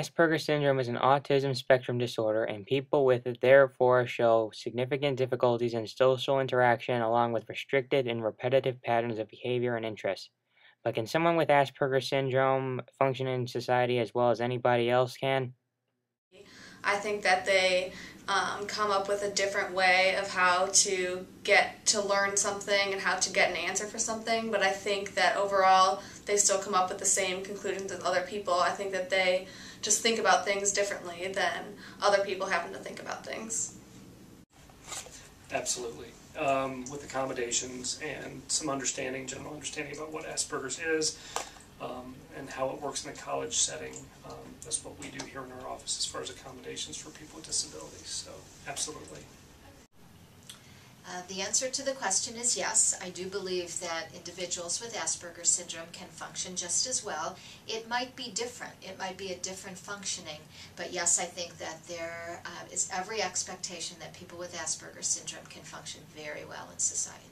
Asperger syndrome is an autism spectrum disorder, and people with it therefore show significant difficulties in social interaction along with restricted and repetitive patterns of behavior and interest. But can someone with Asperger syndrome function in society as well as anybody else can? I think that they come up with a different way of how to get to learn something and how to get an answer for something, but I think that overall they still come up with the same conclusions as other people. I think that they just think about things differently than other people happen to think about things. Absolutely. With accommodations and some understanding, general understanding about what Asperger's is, and how it works in a college setting. That's what we do here in our office as far as accommodations for people with disabilities. So, absolutely. The answer to the question is yes. I do believe that individuals with Asperger syndrome can function just as well. It might be different. It might be a different functioning. But yes, I think that there is every expectation that people with Asperger syndrome can function very well in society.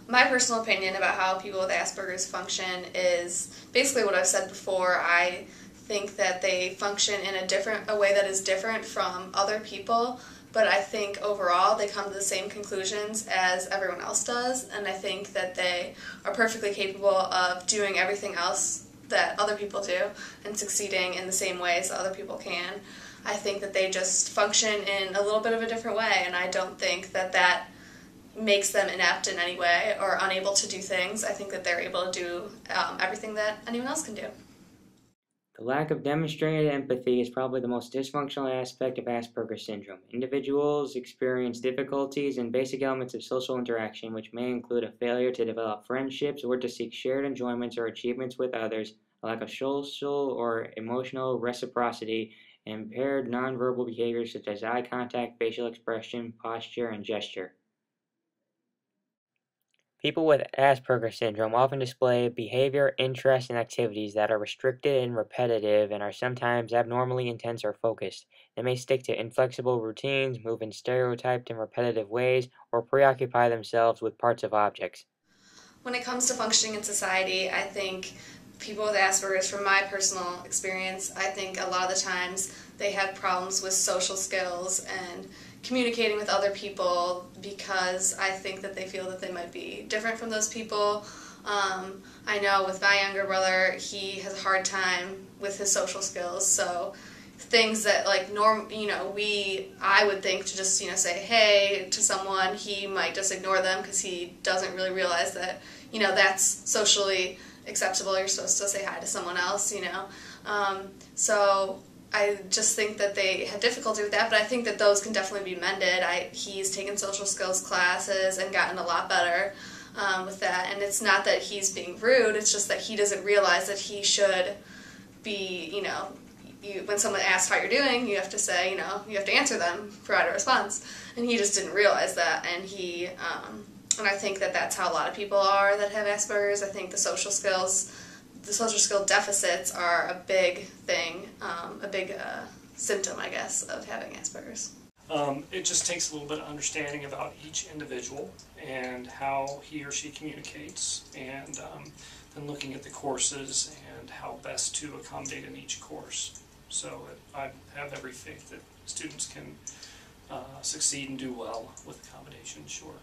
My personal opinion about how people with Asperger's function is basically what I've said before. I think that they function in a way that is different from other people, but I think overall they come to the same conclusions as everyone else does, and I think that they are perfectly capable of doing everything else that other people do and succeeding in the same ways that other people can. I think that they just function in a little bit of a different way, and I don't think that that makes them inept in any way or unable to do things. I think that they're able to do everything that anyone else can do. The lack of demonstrated empathy is probably the most dysfunctional aspect of Asperger syndrome. Individuals experience difficulties in basic elements of social interaction, which may include a failure to develop friendships or to seek shared enjoyments or achievements with others, a lack of social or emotional reciprocity, and impaired nonverbal behaviors such as eye contact, facial expression, posture, and gesture. People with Asperger syndrome often display behavior, interests, and activities that are restricted and repetitive and are sometimes abnormally intense or focused. They may stick to inflexible routines, move in stereotyped and repetitive ways, or preoccupy themselves with parts of objects. When it comes to functioning in society, I think people with Asperger's, from my personal experience, I think a lot of the times they have problems with social skills and communicating with other people because I think that they feel that they might be different from those people. I know with my younger brother, he has a hard time with his social skills, so things that I would think to just say hey to someone, he might just ignore them because he doesn't really realize that that's socially acceptable. You're supposed to say hi to someone else, so I just think that they had difficulty with that, but I think that those can definitely be mended. He's taken social skills classes and gotten a lot better with that, and it's not that he's being rude, it's just that he doesn't realize that he should be, when someone asks how you're doing, you have to say, you have to answer them, provide a response, and he just didn't realize that, and and I think that that's how a lot of people are that have Asperger's. I think the social skill deficits are a big thing, a big symptom, I guess, of having Asperger's. It just takes a little bit of understanding about each individual and how he or she communicates, and then looking at the courses and how best to accommodate in each course. So I have every faith that students can succeed and do well with accommodation, sure.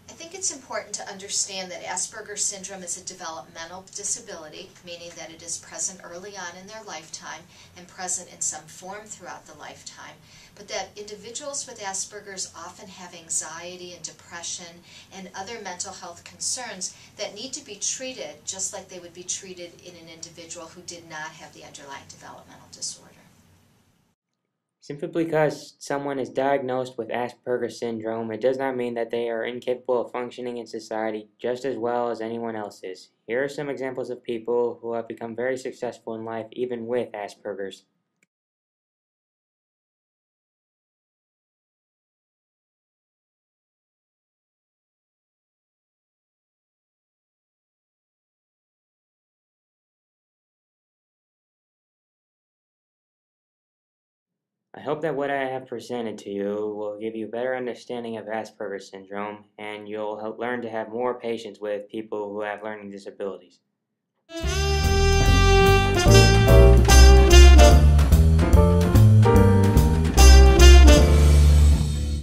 I think it's important to understand that Asperger syndrome is a developmental disability, meaning that it is present early on in their lifetime and present in some form throughout the lifetime, but that individuals with Asperger's often have anxiety and depression and other mental health concerns that need to be treated just like they would be treated in an individual who did not have the underlying developmental disorder. Simply because someone is diagnosed with Asperger syndrome, it does not mean that they are incapable of functioning in society just as well as anyone else is. Here are some examples of people who have become very successful in life even with Asperger's. I hope that what I have presented to you will give you a better understanding of Asperger syndrome, and you'll learn to have more patience with people who have learning disabilities.